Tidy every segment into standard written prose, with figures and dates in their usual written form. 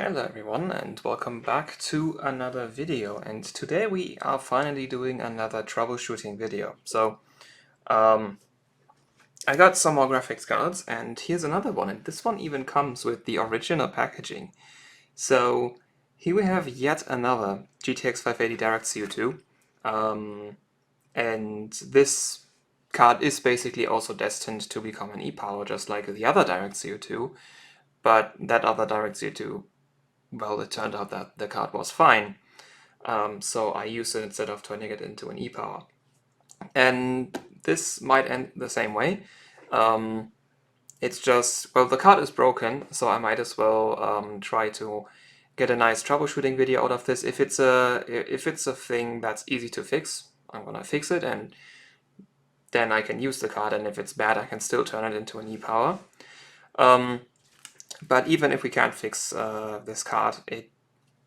Hello everyone and welcome back to another video, and today we are finally doing another troubleshooting video. So I got some more graphics cards and here's another one, and this one even comes with the original packaging. So here we have yet another GTX 580 DirectCU2, and this card is basically also destined to become an e-power just like the other DirectCU2, but that other DirectCU2, well, it turned out that the card was fine, so I used it instead of turning it into an e-power. And this might end the same way. It's just, well, the card is broken, so I might as well try to get a nice troubleshooting video out of this. If it's a thing that's easy to fix, I'm gonna fix it, and then I can use the card, and if it's bad, I can still turn it into an e-power. But even if we can't fix this card, it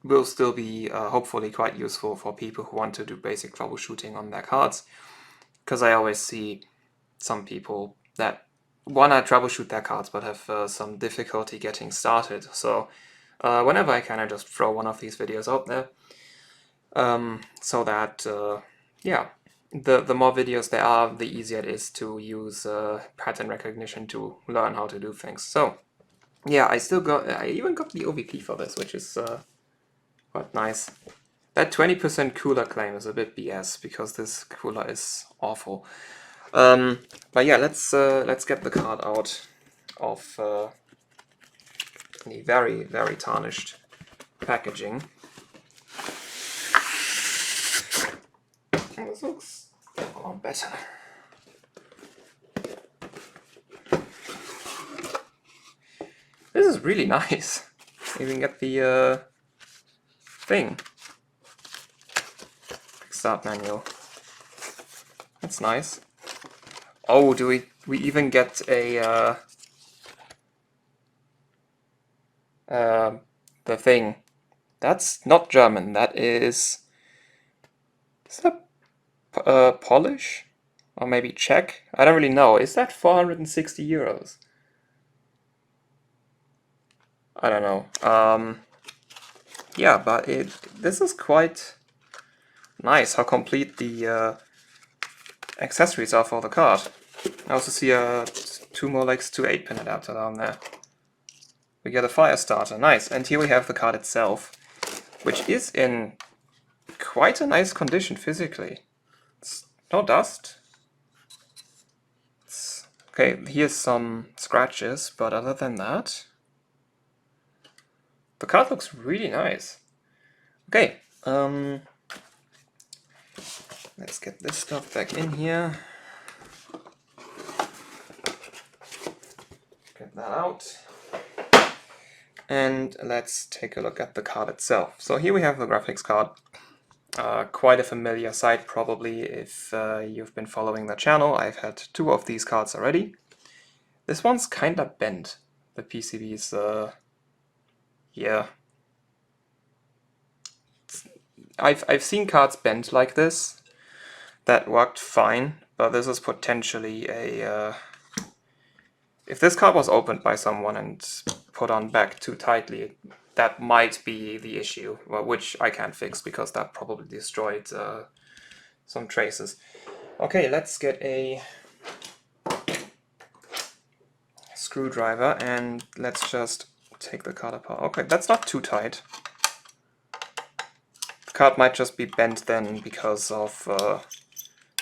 will still be hopefully quite useful for people who want to do basic troubleshooting on their cards, because I always see some people that want to troubleshoot their cards but have some difficulty getting started. So whenever I can, I just throw one of these videos out there, so that yeah, the more videos there are, the easier it is to use pattern recognition to learn how to do things. So yeah, I even got the OVP for this, which is quite nice. That 20% cooler claim is a bit BS, because this cooler is awful. But yeah, let's get the card out of the very, very tarnished packaging. This looks a lot better. This is really nice. You can get the thing. Start manual. That's nice. Oh, do we even get a the thing? That's not German. That is that Polish or maybe Czech? I don't really know. Is that 460 euros? I don't know. Yeah, but this is quite nice how complete the accessories are for the card. I also see 2 Molex 2 8-pin adapter down there. We get a fire starter, nice. And here we have the card itself, which is in quite a nice condition physically. It's no dust. Okay, here's some scratches, but other than that, the card looks really nice. Okay, let's get this stuff back in here. Get that out. And let's take a look at the card itself. So here we have the graphics card. Quite a familiar sight probably if you've been following the channel. I've had 2 of these cards already. This one's kinda bent. The PCB's yeah. I've seen cards bent like this that worked fine, but this is potentially a if this card was opened by someone and put on back too tightly, that might be the issue, which I can't fix because that probably destroyed some traces. Okay, let's get a screwdriver and let's just take the card apart. Okay, that's not too tight. The card might just be bent then because of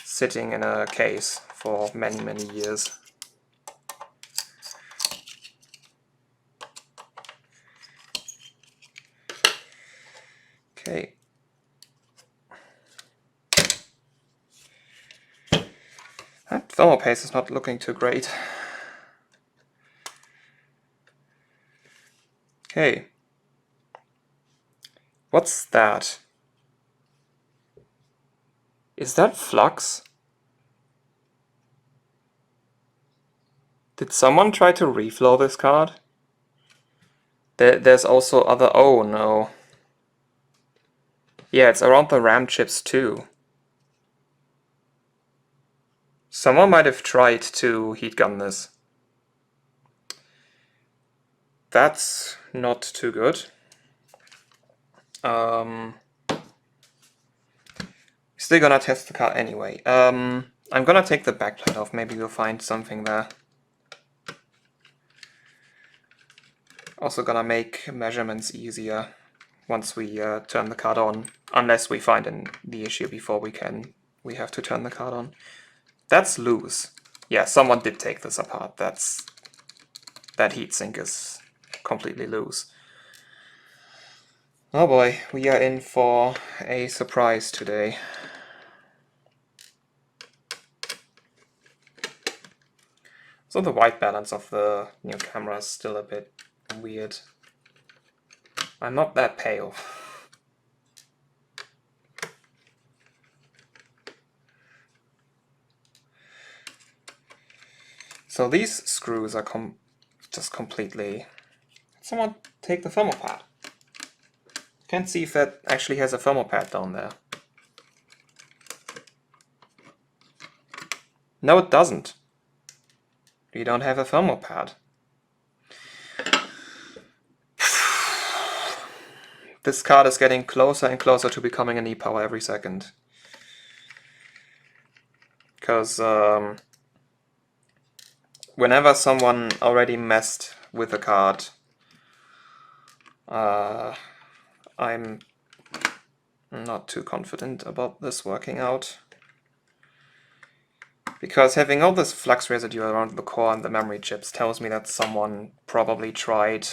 sitting in a case for many, many years. Okay. That thermal paste is not looking too great. Okay. What's that? Is that flux? Did someone try to reflow this card? There's also other... oh no. Yeah, it's around the RAM chips too. Someone might have tried to heat gun this. That's not too good. Still gonna test the card anyway. I'm gonna take the backplate off, maybe we'll find something there. Also gonna make measurements easier once we turn the card on, unless we find the issue before we have to turn the card on. That's loose. Yeah, someone did take this apart. That heatsink is completely loose. Oh boy, we are in for a surprise today. So the white balance of the new camera is still a bit weird. I'm not that pale. So these screws are just completely... Someone take the thermal pad. Can't see if that actually has a thermal pad down there. No, it doesn't. We don't have a thermal pad. This card is getting closer and closer to becoming an E-Power every second. Because whenever someone already messed with the card, I'm not too confident about this working out. Because having all this flux residue around the core and the memory chips tells me that someone probably tried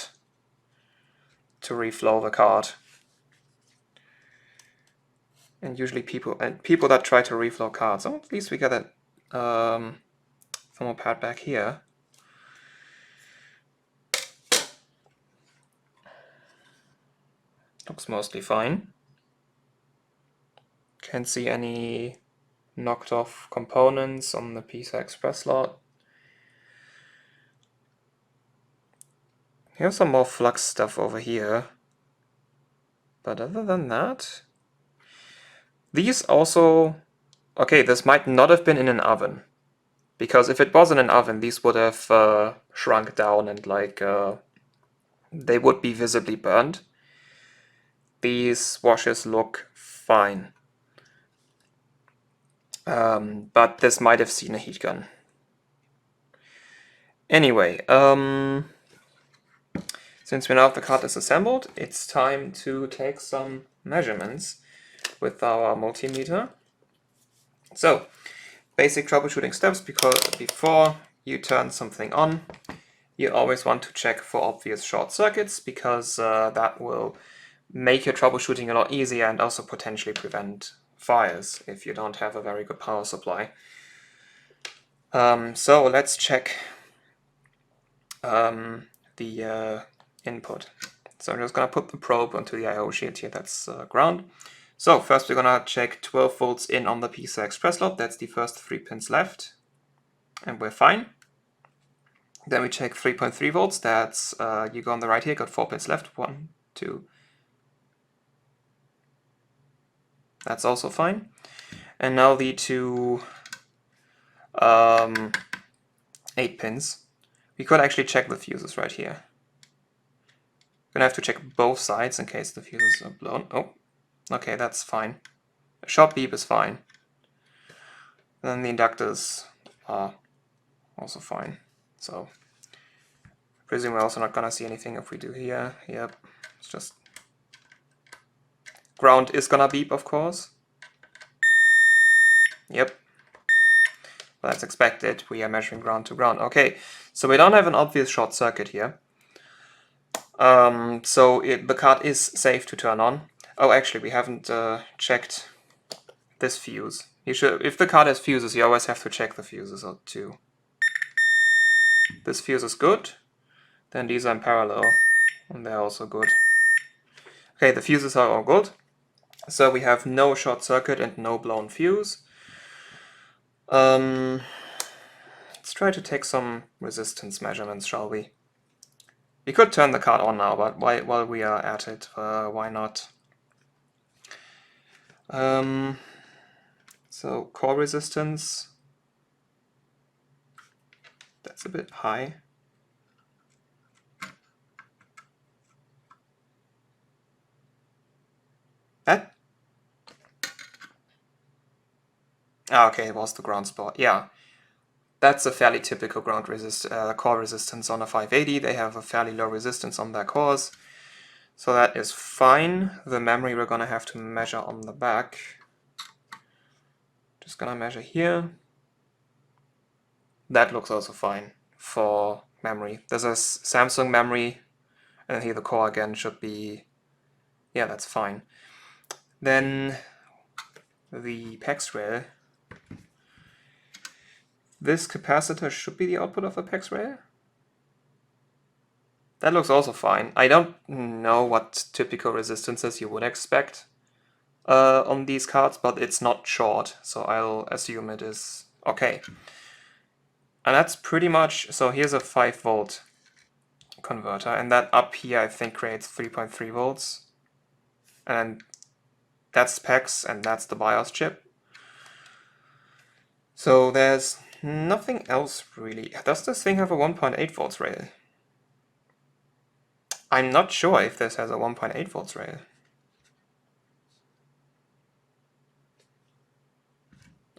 to reflow the card. And usually people that try to reflow cards, oh, at least we got that thermal pad back here. Looks mostly fine. Can't see any knocked off components on the PCI Express slot. Here's some more flux stuff over here. But other than that, these also... Okay, this might not have been in an oven. Because if it was in an oven, these would have shrunk down and they would be visibly burned. These washes look fine. But this might have seen a heat gun. Anyway, since we now have the card disassembled, it's time to take some measurements with our multimeter. So, basic troubleshooting steps, because before you turn something on, you always want to check for obvious short circuits, because that will make your troubleshooting a lot easier and also potentially prevent fires if you don't have a very good power supply. So let's check the input. So I'm just going to put the probe onto the I/O shield here, that's ground. So first we're going to check 12 volts in on the PCI Express slot, that's the first 3 pins left, and we're fine. Then we check 3.3 volts, that's, you go on the right here, got 4 pins left, 1, 2. That's also fine. And now the two 8 pins. We could actually check the fuses right here. Gonna have to check both sides in case the fuses are blown. Oh, okay, that's fine. A short beep is fine. And then the inductors are also fine. So, I presume we're also not gonna see anything if we do here. Yep, it's just... Ground is gonna beep, of course. Yep. Well, that's expected. We are measuring ground to ground. Okay, so we don't have an obvious short circuit here. So the card is safe to turn on. Oh, actually, we haven't checked this fuse. You should, if the card has fuses, you always have to check the fuses too. This fuse is good. Then these are in parallel, and they're also good. Okay, the fuses are all good. So we have no short circuit and no blown fuse. Let's try to take some resistance measurements, shall we? We could turn the card on now, but while we are at it, why not? So core resistance, that's a bit high. Ah, okay, it was the ground spot. Yeah, that's a fairly typical core resistance on a 580. They have a fairly low resistance on their cores, so that is fine. The memory we're gonna have to measure on the back. Just gonna measure here. That looks also fine for memory. There's a Samsung memory, and here the core again should be, yeah, that's fine. Then the PEX rail. This capacitor should be the output of a PEX rail. That looks also fine. I don't know what typical resistances you would expect on these cards, but it's not short, so I'll assume it is okay. And that's pretty much, so here's a 5 volt converter, and that up here I think creates 3.3 volts. And that's PEX, and that's the BIOS chip. So there's nothing else really. Does this thing have a 1.8 volts rail? I'm not sure if this has a 1.8 volts rail.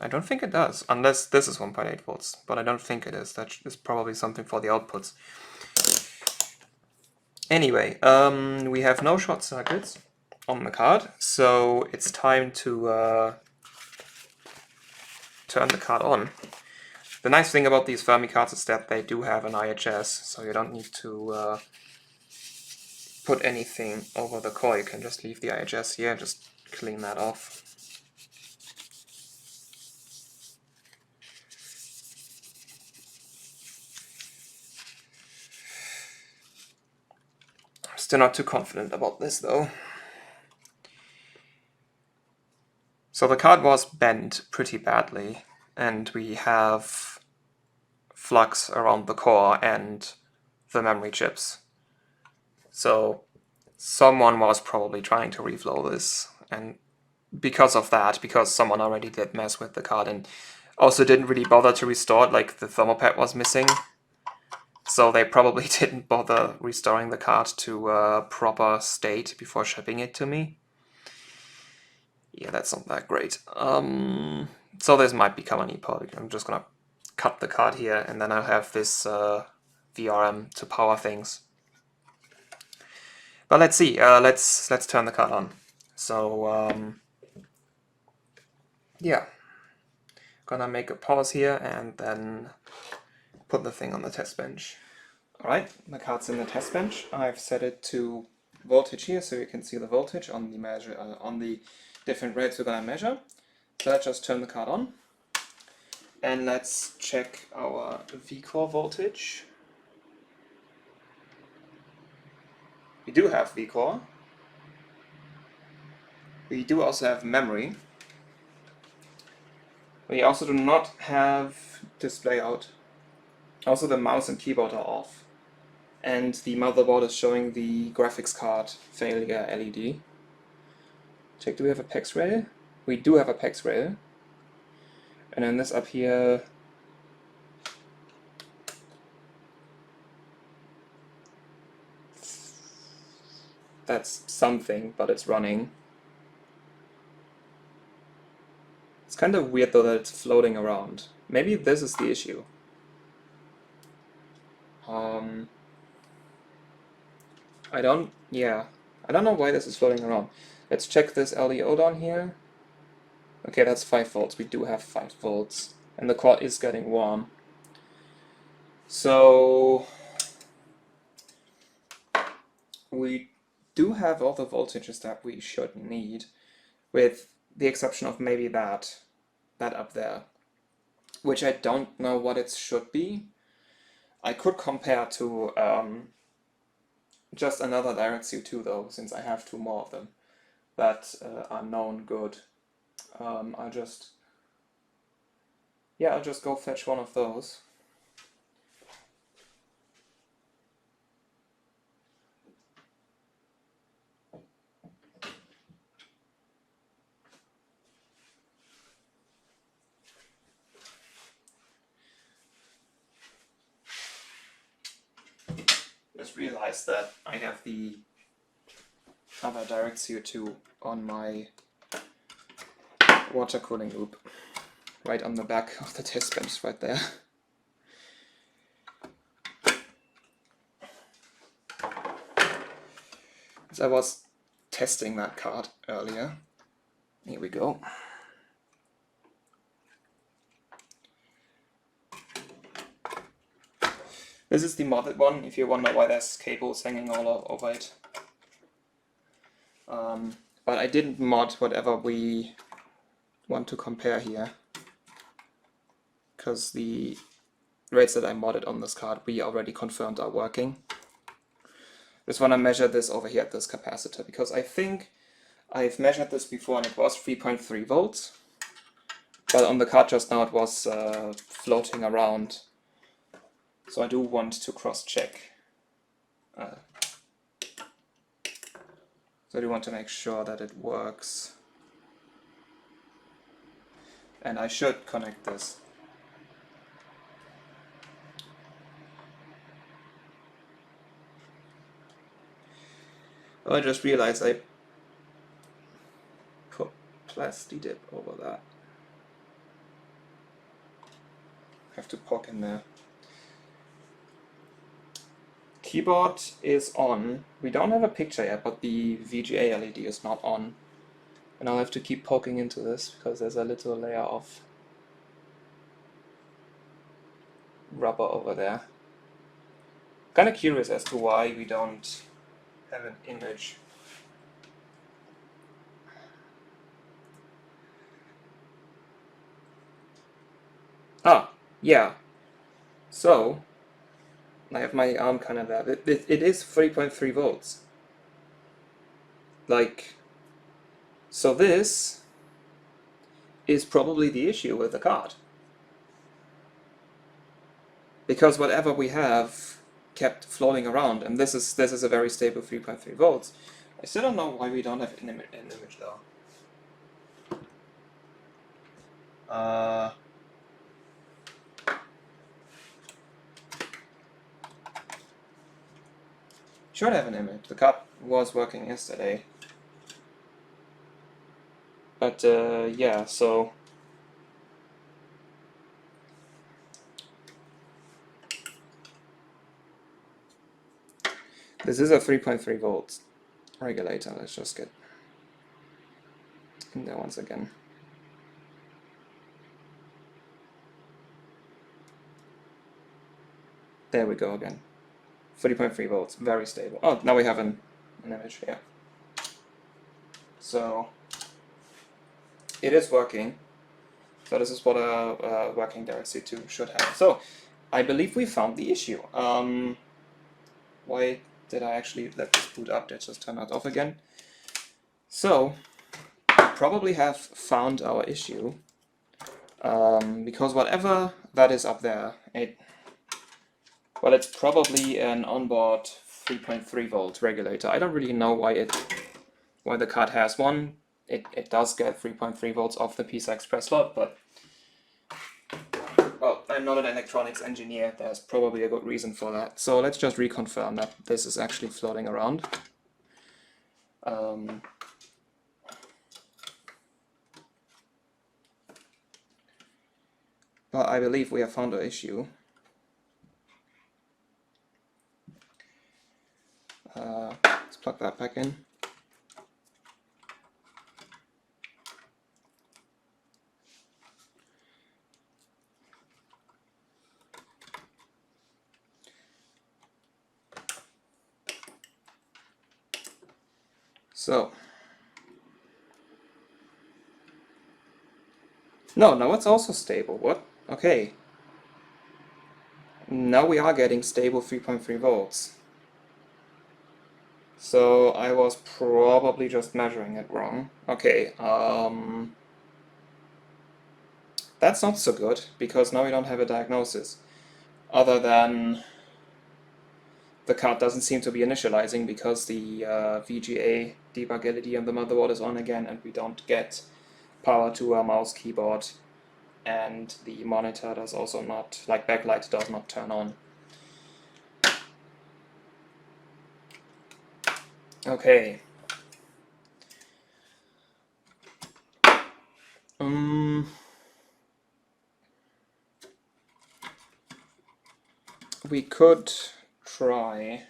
I don't think it does, unless this is 1.8 volts, but I don't think it is. That is probably something for the outputs. Anyway, we have no short circuits on the card, so it's time to turn the card on. The nice thing about these Fermi cards is that they do have an IHS, so you don't need to put anything over the core. You can just leave the IHS here and just clean that off. I'm still not too confident about this though. So the card was bent pretty badly, and we have flux around the core and the memory chips. So someone was probably trying to reflow this, and because of that, because someone already did mess with the card and also didn't really bother to restore it, like the thermopad was missing, so they probably didn't bother restoring the card to a proper state before shipping it to me. Yeah, that's not that great. So this might become an EPUB. I'm just gonna cut the card here, and then I'll have this VRM to power things. But let's see. Let's turn the card on. So yeah, gonna make a pause here and then put the thing on the test bench. All right, the card's in the test bench. I've set it to voltage here, so you can see the voltage on the measure on the different rates we're gonna measure. So let's just turn the card on, and let's check our vCore voltage. We do have vCore. We do also have memory. We also do not have display out. Also the mouse and keyboard are off. And the motherboard is showing the graphics card failure LED. Check, do we have a PEX rail? We do have a PEX rail. And then this up here, that's something, but it's running. It's kind of weird though that it's floating around. Maybe this is the issue. I don't know why this is floating around. Let's check this LDO down here. Okay, that's 5 volts. We do have 5 volts. And the core is getting warm. So we do have all the voltages that we should need, with the exception of maybe that up there, which I don't know what it should be. I could compare to just another DirectCUII though, since I have 2 more of them that are known good. I'll just go fetch one of those. Just realized that I have the other DirectCUII on my water cooling loop. right on the back of the test bench right there. As I was testing that card earlier. Here we go. This is the modded one, if you wonder why there's cables hanging all over it. But I didn't mod whatever we want to compare here, because the rates that I modded on this card we already confirmed are working. Just want to measure this over here at this capacitor, because I think I've measured this before and it was 3.3 volts, but on the card just now it was floating around. So I do want to cross-check. So I do want to make sure that it works. And I should connect this. Oh, I just realized I put plasti dip over that. Have to poke in there. Keyboard is on. We don't have a picture yet, but the VGA LED is not on. And I'll have to keep poking into this because there's a little layer of rubber over there. Kind of curious as to why we don't have an image. Ah, yeah. So I have my arm kind of there. It is 3.3 volts. Like, so this is probably the issue with the card. Because whatever we have kept floating around, and this is a very stable 3.3 volts. I still don't know why we don't have an image though. Should have an image. The card was working yesterday. But yeah, so this is a 3.3 volts regulator. Let's just get in there once again. There we go again. 3.3 volts, very stable. Oh, now we have an image, yeah. So it is working. So this is what a working DCUII should have. So I believe we found the issue. Why did I actually let this boot up? Let's just turn that off again. So we probably have found our issue, because whatever that is up there, well, it's probably an onboard 3.3 volt regulator. I don't really know why the card has one. It does get 3.3 volts off the PCI Express slot, but well, I'm not an electronics engineer. There's probably a good reason for that. So let's just reconfirm that this is actually floating around. But I believe we have found our issue. Let's plug that back in. So, no, now it's also stable. What? Okay. Now we are getting stable 3.3 volts. So I was probably just measuring it wrong. Okay, that's not so good, because now we don't have a diagnosis. Other than the card doesn't seem to be initializing because the VGA debug LED on the motherboard is on again, and we don't get power to our mouse keyboard, and the monitor does also not, like backlight does not turn on. Okay. we could try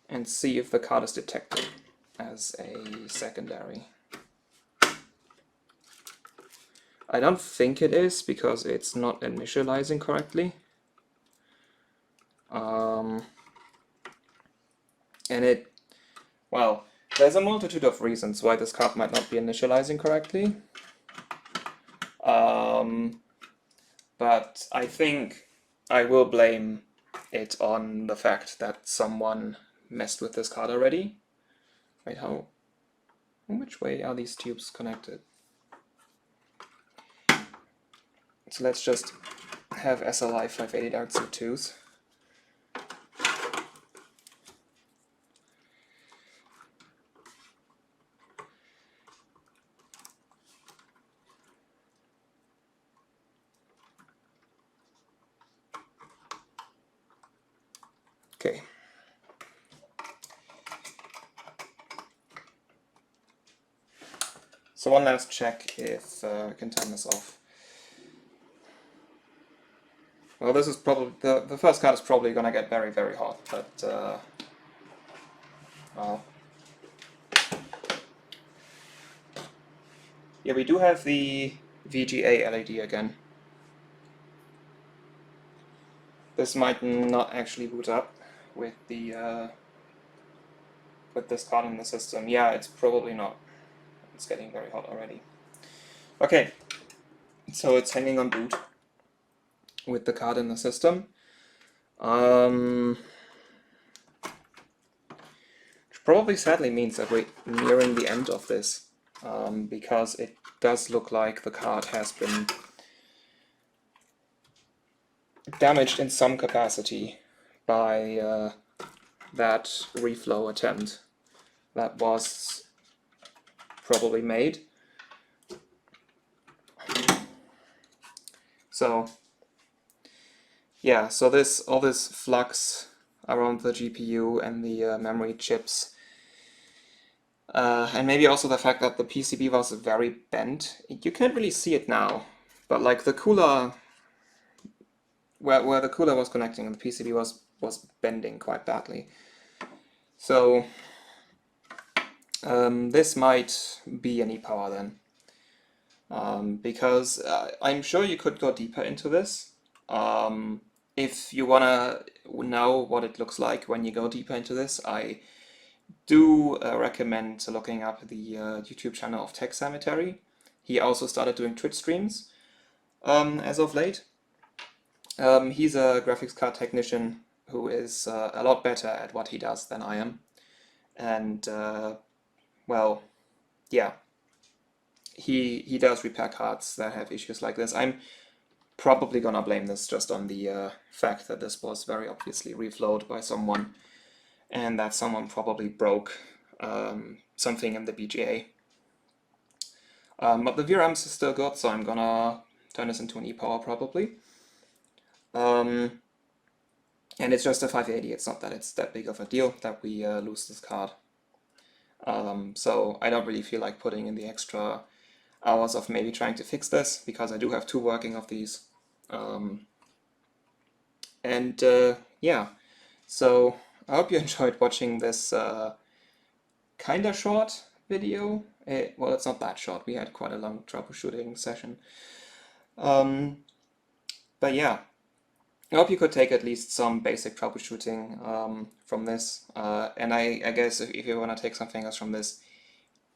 and see if the card is detected as a secondary. I don't think it is, because it's not initializing correctly. And well, there's a multitude of reasons why this card might not be initializing correctly. But I think I will blame it on the fact that someone messed with this card already. Wait, which way are these tubes connected? So let's just have SLI 580 Dark C2s. Okay. So one last check if we can turn this off. Well, this is probably, the first card is probably going to get very, very hot, but, well. Yeah, we do have the VGA LED again. This might not actually boot up with the with this card in the system. Yeah, it's probably not. It's getting very hot already. Okay, so it's hanging on boot with the card in the system. Which probably sadly means that we're nearing the end of this, because it does look like the card has been damaged in some capacity by that reflow attempt that was probably made. So yeah, so all this flux around the GPU and the memory chips, and maybe also the fact that the PCB was very bent. You can't really see it now, but like the cooler, where the cooler was connecting, the PCB was bending quite badly. So this might be an e-power then, because I'm sure you could go deeper into this. If you want to know what it looks like when you go deeper into this, I do recommend looking up the YouTube channel of Tech Cemetery. He also started doing Twitch streams as of late. He's a graphics card technician who is a lot better at what he does than I am. And, well, yeah, he does repair cards that have issues like this. I'm probably gonna blame this just on the fact that this was very obviously reflowed by someone, and that someone probably broke something in the BGA. But the VRAMs is still good, so I'm gonna turn this into an e-power probably. And it's just a 580, it's not that it's that big of a deal that we lose this card. So I don't really feel like putting in the extra hours of maybe trying to fix this, because I do have 2 working of these. Yeah, so I hope you enjoyed watching this kinda short video. Well, it's not that short, we had quite a long troubleshooting session. But yeah, I hope you could take at least some basic troubleshooting from this. And I guess if you want to take something else from this,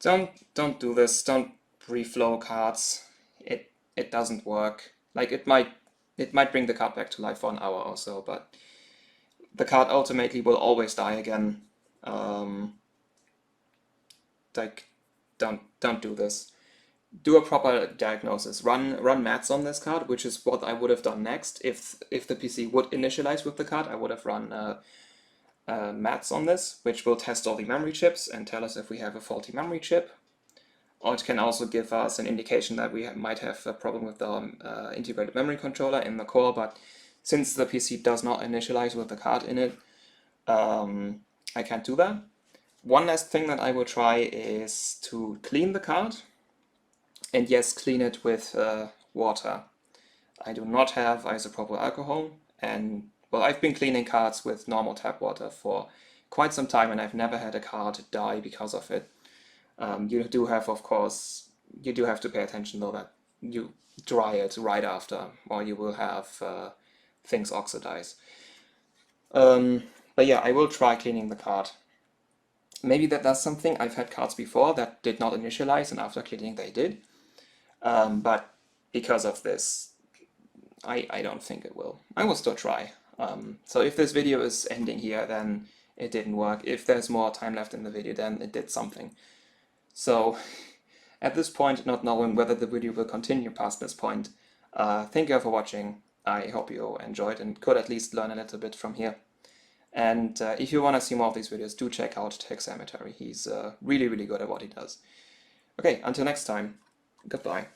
don't do this. Don't reflow cards. It doesn't work. Like it might bring the card back to life for an hour or so, but the card ultimately will always die again. Like don't do this. Do a proper diagnosis. Run mats on this card, which is what I would have done next. If the PC would initialize with the card, I would have run mats on this, which will test all the memory chips and tell us if we have a faulty memory chip. Or it can also give us an indication that we might have a problem with the integrated memory controller in the core, but since the PC does not initialize with the card in it, I can't do that. One last thing that I will try is to clean the card. And yes, clean it with water. I do not have isopropyl alcohol, and well, I've been cleaning cards with normal tap water for quite some time, and I've never had a card die because of it. You do have, of course, you do have to pay attention though that you dry it right after, or you will have things oxidize. But yeah, I will try cleaning the card. Maybe that does something. I've had cards before that did not initialize, and after cleaning they did. But because of this, I don't think it will. I will still try. So if this video is ending here, then it didn't work. If there's more time left in the video, then it did something. So at this point, not knowing whether the video will continue past this point, thank you for watching. I hope you enjoyed and could at least learn a little bit from here. And if you want to see more of these videos, do check out Teardown. He's really, really good at what he does. Okay, until next time, goodbye.